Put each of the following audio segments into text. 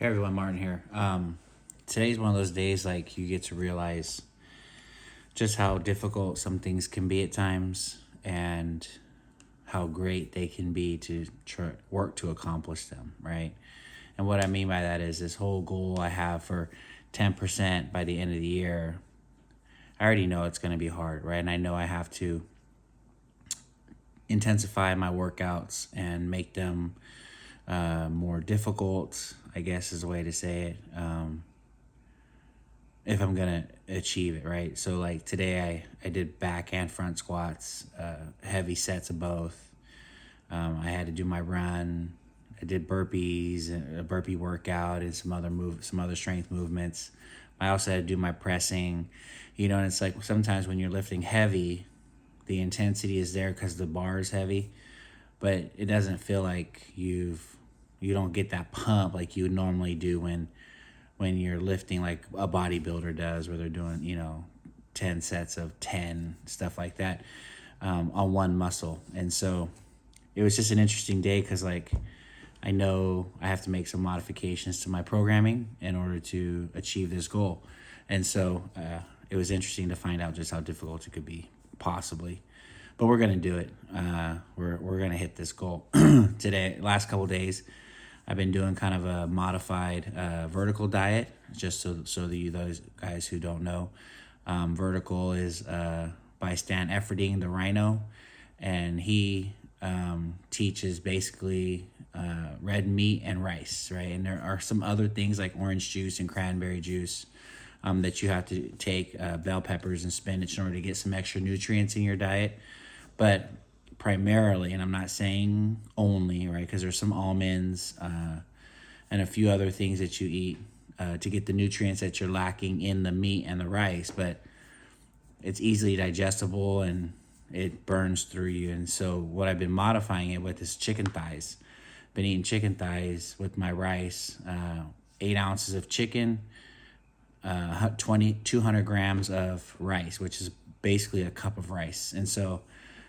Hey everyone, Martin here. Today's one of those days like you get to realize just how difficult some things can be at times and how great they can be to work to accomplish them, right? And what I mean by that is this whole goal I have for 10% by the end of the year. I already know it's going to be hard, right? And I know I have to intensify my workouts and make them more difficult, I guess is a way to say it. If I'm gonna achieve it, right? So like today I did back and front squats, heavy sets of both. I had to do my run. I did burpees, a burpee workout, and some other strength movements. I also had to do my pressing, and it's like sometimes when you're lifting heavy, the intensity is there because the bar is heavy, but it doesn't feel like you don't get that pump like you would normally do when you're lifting like a bodybuilder does, where they're doing 10 sets of 10, stuff like that, on one muscle. And so it was just an interesting day because like I know I have to make some modifications to my programming in order to achieve this goal. And so it was interesting to find out just how difficult it could be, possibly. But we're going to do it. We're going to hit this goal today. Last couple days, I've been doing kind of a modified vertical diet, just so that you those guys who don't know, vertical is by Stan Efferding, the Rhino, and he teaches basically red meat and rice, right? And there are some other things like orange juice and cranberry juice that you have to take, bell peppers and spinach in order to get some extra nutrients in your diet. But primarily, and I'm not saying only, right, because there's some almonds and a few other things that you eat to get the nutrients that you're lacking in the meat and the rice, but it's easily digestible and it burns through you. And so what I've been modifying it with is chicken thighs. Been eating chicken thighs with my rice, 8 ounces of chicken, 200 grams of rice, which is basically a cup of rice. And so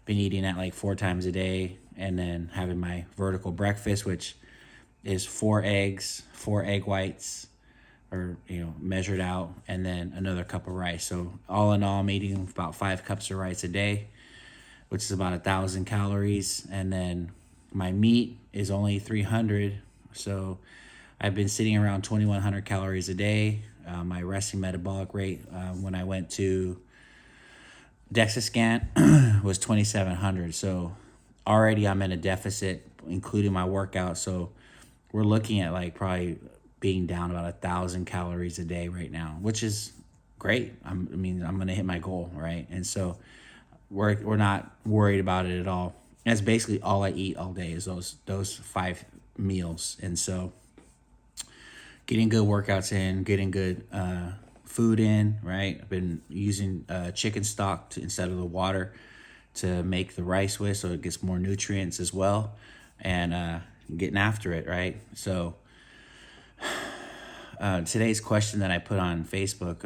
been eating that like 4 times a day, and then having my vertical breakfast, which is 4 eggs, 4 egg whites, or measured out, and then another cup of rice. So all in all, I'm eating about 5 cups of rice a day, which is about 1,000 calories. And then my meat is only 300, so I've been sitting around 2,100 calories a day. My resting metabolic rate when I went to DEXA scan was 2,700. So already I'm in a deficit, including my workout. So we're looking at like probably being down about 1,000 calories a day right now, which is great. I'm going to hit my goal, right? And so we're not worried about it at all. That's basically all I eat all day is those 5 meals. And so getting good workouts in, getting good food in, right? I've been using chicken stock instead of the water to make the rice with, so it gets more nutrients as well, and getting after it, right? So today's question that I put on Facebook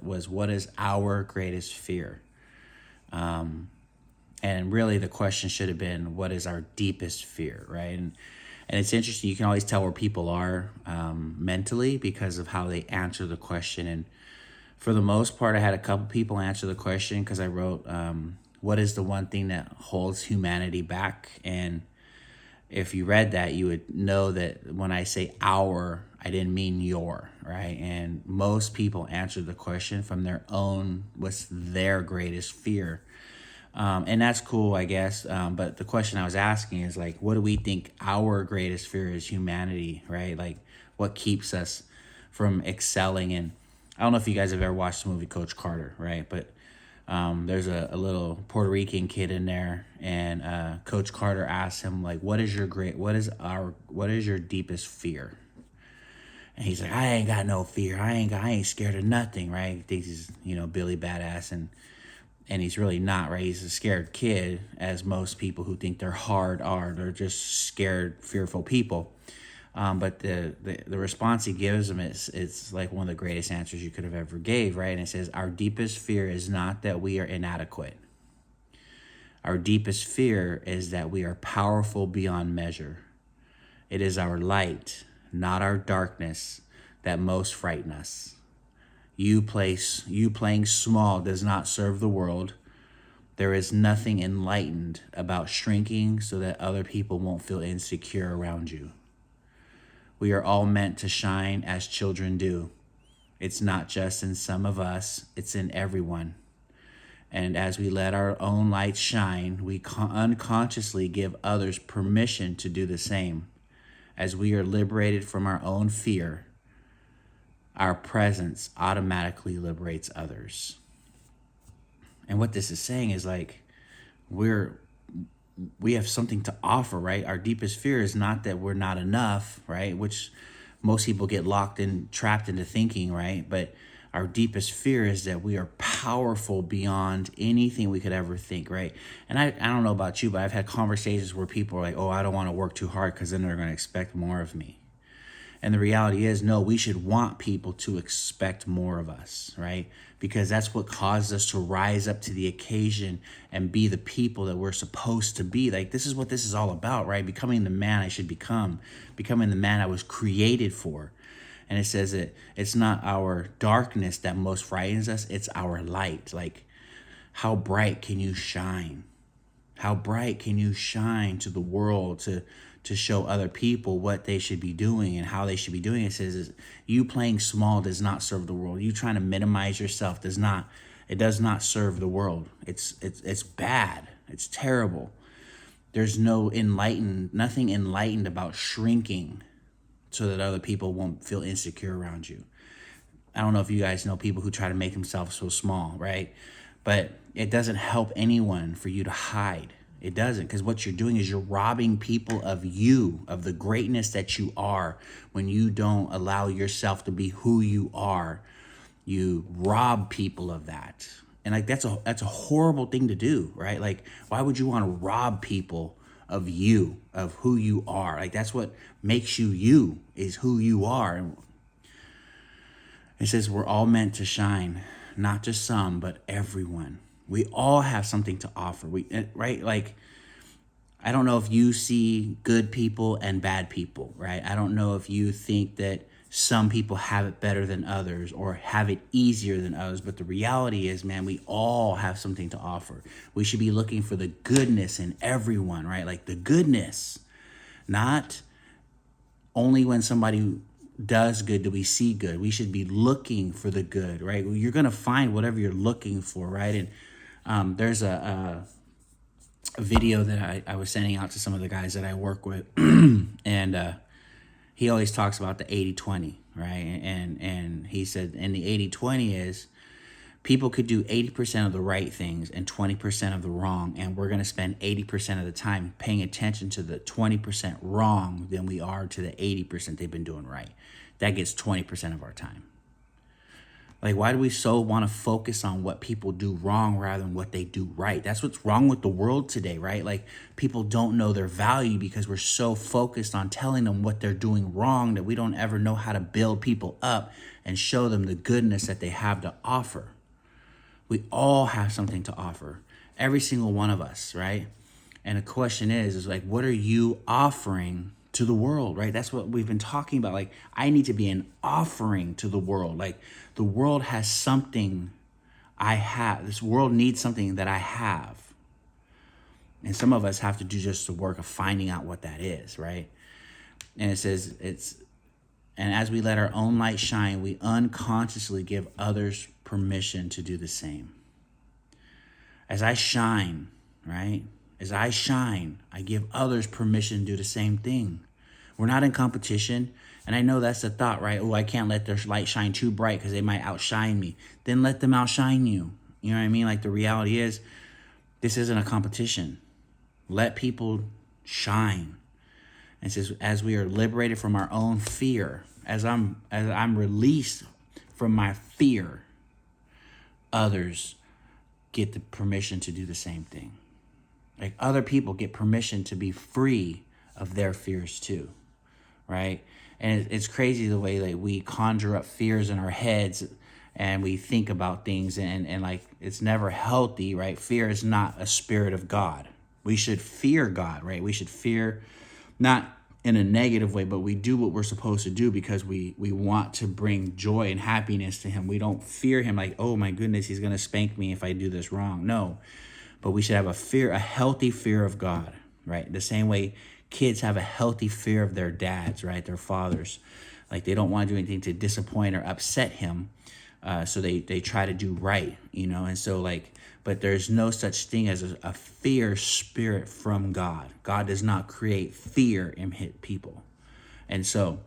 was what is our greatest fear? And really the question should have been, what is our deepest fear, right? And it's interesting, you can always tell where people are mentally because of how they answer the question. And for the most part, I had a couple people answer the question because I wrote, what is the one thing that holds humanity back? And if you read that, you would know that when I say our, I didn't mean your, right? And most people answered the question from their own, what's their greatest fear? And that's cool, I guess. But the question I was asking is like, what do we think our greatest fear is humanity, right? Like what keeps us from excelling? And I don't know if you guys have ever watched the movie Coach Carter, right? But there's a little Puerto Rican kid in there, and Coach Carter asks him like, what is your deepest fear? And he's like, I ain't got no fear. I ain't scared of nothing, right? He thinks he's, Billy Badass, and he's really not, right? He's a scared kid, as most people who think they're hard are. They're just scared, fearful people. But the response he gives him it's like one of the greatest answers you could have ever gave, right? And it says, our deepest fear is not that we are inadequate. Our deepest fear is that we are powerful beyond measure. It is our light not our darkness, that most frighten us. You playing small does not serve the world. There is nothing enlightened about shrinking so that other people won't feel insecure around you. We are all meant to shine as children do. It's not just in some of us, it's in everyone. And as we let our own light shine, we unconsciously give others permission to do the same. As we are liberated from our own fear, our presence automatically liberates others. And what this is saying is like, we have something to offer, right? Our deepest fear is not that we're not enough, right? Which most people get trapped into thinking, right? But our deepest fear is that we are powerful beyond anything we could ever think, right? And I don't know about you, but I've had conversations where people are like, oh, I don't want to work too hard because then they're going to expect more of me. And the reality is, no, we should want people to expect more of us, right? Because that's what caused us to rise up to the occasion and be the people that we're supposed to be. Like, this is what this is all about, right? Becoming the man I should become, becoming the man I was created for. And it says that it's not our darkness that most frightens us, it's our light. Like, how bright can you shine? How bright can you shine to the world to show other people what they should be doing and how they should be doing it? It says you playing small does not serve the world. You trying to minimize yourself does not serve the world. It's bad. It's terrible. There's nothing enlightened about shrinking so that other people won't feel insecure around you. I don't know if you guys know people who try to make themselves so small, right? But it doesn't help anyone for you to hide. It doesn't, because what you're doing is you're robbing people of you, of the greatness that you are. When you don't allow yourself to be who you are, you rob people of that. And like that's a horrible thing to do, right? Like, why would you want to rob people of you, of who you are? Like, that's what makes you, is who you are. It says we're all meant to shine, not just some, but everyone. We all have something to offer. Right? Like, I don't know if you see good people and bad people, right? I don't know if you think that some people have it better than others or have it easier than others. But the reality is, man, we all have something to offer. We should be looking for the goodness in everyone, right? Like the goodness, not only when somebody does good do we see good. We should be looking for the good, right? You're going to find whatever you're looking for, right? And there's a video that I was sending out to some of the guys that I work with. And he always talks about the 80-20, right? And he said, and the 80-20 is people could do 80% of the right things and 20% of the wrong. And we're going to spend 80% of the time paying attention to the 20% wrong than we are to the 80% they've been doing right. That gets 20% of our time. Like, why do we so want to focus on what people do wrong rather than what they do right? That's what's wrong with the world today, right? Like, people don't know their value because we're so focused on telling them what they're doing wrong that we don't ever know how to build people up and show them the goodness that they have to offer. We all have something to offer, every single one of us, right? And the question is like, what are you offering to the world, right? That's what we've been talking about. Like, I need to be an offering to the world. Like, the world has something I have. This world needs something that I have. And some of us have to do just the work of finding out what that is, right? And it says and as we let our own light shine, we unconsciously give others permission to do the same. As I shine, right? As I shine, I give others permission to do the same thing. We're not in competition. And I know that's the thought, right? Oh, I can't let their light shine too bright because they might outshine me. Then let them outshine you. You know what I mean? Like, the reality is, this isn't a competition. Let people shine. And it says, as we are liberated from our own fear, as I'm released from my fear, others get the permission to do the same thing. Like, other people get permission to be free of their fears too, right? And it's crazy the way like we conjure up fears in our heads and we think about things and like it's never healthy, right? Fear is not a spirit of God. We should fear God, right? We should fear not in a negative way, but we do what we're supposed to do because we want to bring joy and happiness to him. We don't fear him like, oh my goodness, he's going to spank me if I do this wrong. No, but we should have a healthy fear of God, right? The same way kids have a healthy fear of their dads, right? Their fathers. Like they don't want to do anything to disappoint or upset him. So they try to do right, and so like, but there's no such thing as a fear spirit from God. God does not create fear in people. And so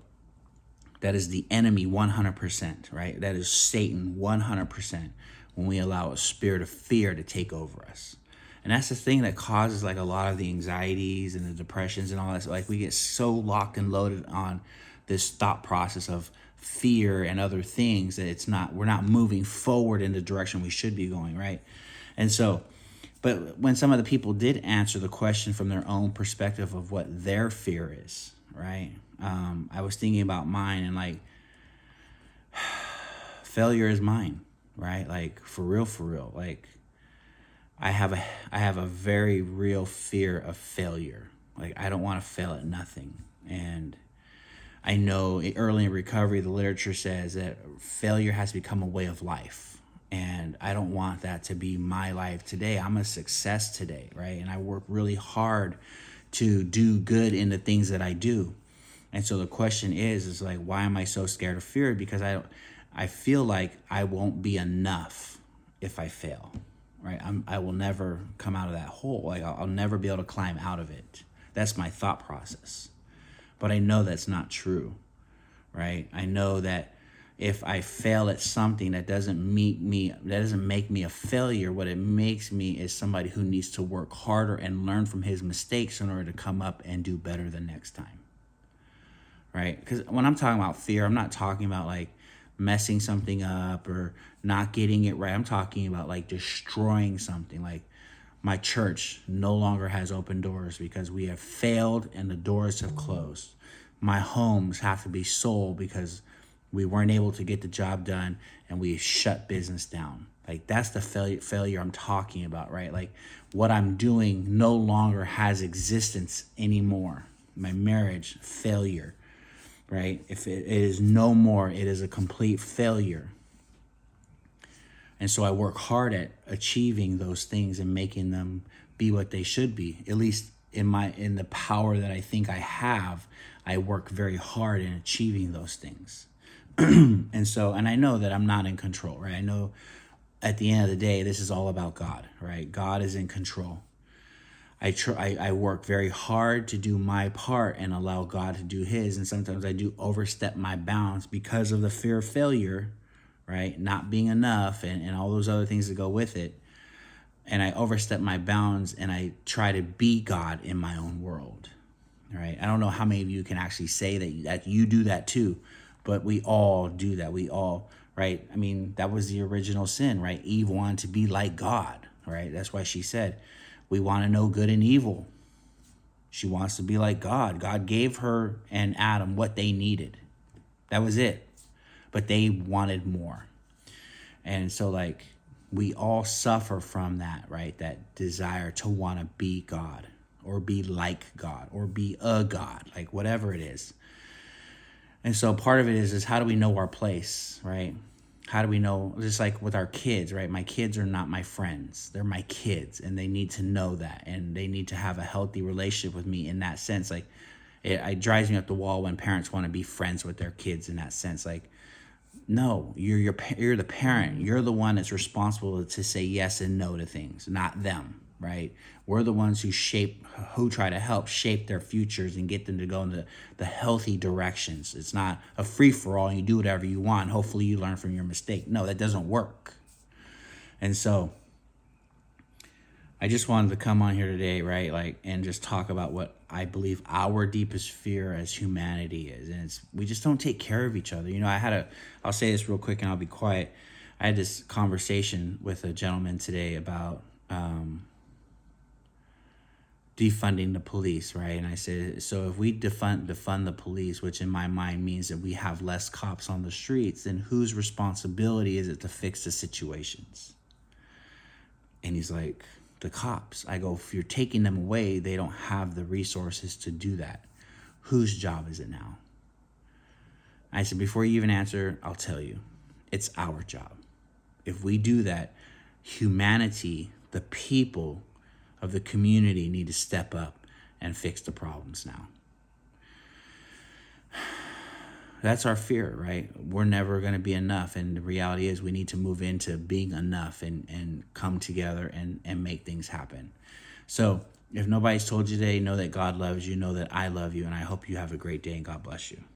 that is the enemy 100%, right? That is Satan 100% when we allow a spirit of fear to take over us. And that's the thing that causes like a lot of the anxieties and the depressions and all that. So, like we get so locked and loaded on this thought process of fear and other things that we're not moving forward in the direction we should be going, right? And so, but when some of the people did answer the question from their own perspective of what their fear is, right? I was thinking about mine, and like failure is mine, right? Like for real. Like I have a very real fear of failure. Like I don't want to fail at nothing. And I know early in recovery, the literature says that failure has become a way of life. And I don't want that to be my life today. I'm a success today, right? And I work really hard to do good in the things that I do. And so the question is like, why am I so scared of fear? Because I feel like I won't be enough if I fail, right? I will never come out of that hole. Like I'll never be able to climb out of it. That's my thought process. But I know that's not true, right? I know that if I fail at something, that doesn't make me a failure. What it makes me is somebody who needs to work harder and learn from his mistakes in order to come up and do better the next time, right? Because when I'm talking about fear, I'm not talking about like messing something up or not getting it right. I'm talking about like destroying something. Like my church no longer has open doors because we have failed and the doors have closed. My homes have to be sold because we weren't able to get the job done and we shut business down. Like that's the failure I'm talking about, right? Like what I'm doing no longer has existence anymore. My marriage, failure, right? If it is no more, it is a complete failure. And so I work hard at achieving those things and making them be what they should be. At least in the power that I think I have, I work very hard in achieving those things. And I know that I'm not in control, right? I know at the end of the day, this is all about God, right? God is in control. I work very hard to do my part and allow God to do his. And sometimes I do overstep my bounds because of the fear of failure, right? Not being enough and all those other things that go with it. And I overstep my bounds and I try to be God in my own world, right? I don't know how many of you can actually say that you do that too, but we all do that. We all, right? I mean, that was the original sin, right? Eve wanted to be like God, right? That's why she said, we want to know good and evil. She wants to be like God. God gave her and Adam what they needed. That was it. But they wanted more. And so like we all suffer from that, right? That desire to want to be God or be like God or be a God, like whatever it is. And so part of it is how do we know our place, right? How do we know, just like with our kids, right? My kids are not my friends. They're my kids, and they need to know that, and they need to have a healthy relationship with me in that sense. Like it drives me up the wall when parents want to be friends with their kids in that sense. Like, no, you're the parent. You're the one that's responsible to say yes and no to things, not them, right? We're the ones who try to help shape their futures and get them to go in the healthy directions. It's not a free-for-all and you do whatever you want. Hopefully you learn from your mistake. No, that doesn't work. And so I just wanted to come on here today, right? Like, and just talk about what I believe our deepest fear as humanity is. And we just don't take care of each other. I'll say this real quick and I'll be quiet. I had this conversation with a gentleman today about defunding the police, right? And I said, so if we defund the police, which in my mind means that we have less cops on the streets, then whose responsibility is it to fix the situations? And he's like, the cops. I go, if you're taking them away, they don't have the resources to do that. Whose job is it now? I said, before you even answer, I'll tell you. It's our job. If we do that, humanity, the people of the community need to step up and fix the problems now. That's our fear, right? We're never going to be enough. And the reality is we need to move into being enough and come together and make things happen. So if nobody's told you today, know that God loves you, know that I love you, and I hope you have a great day and God bless you.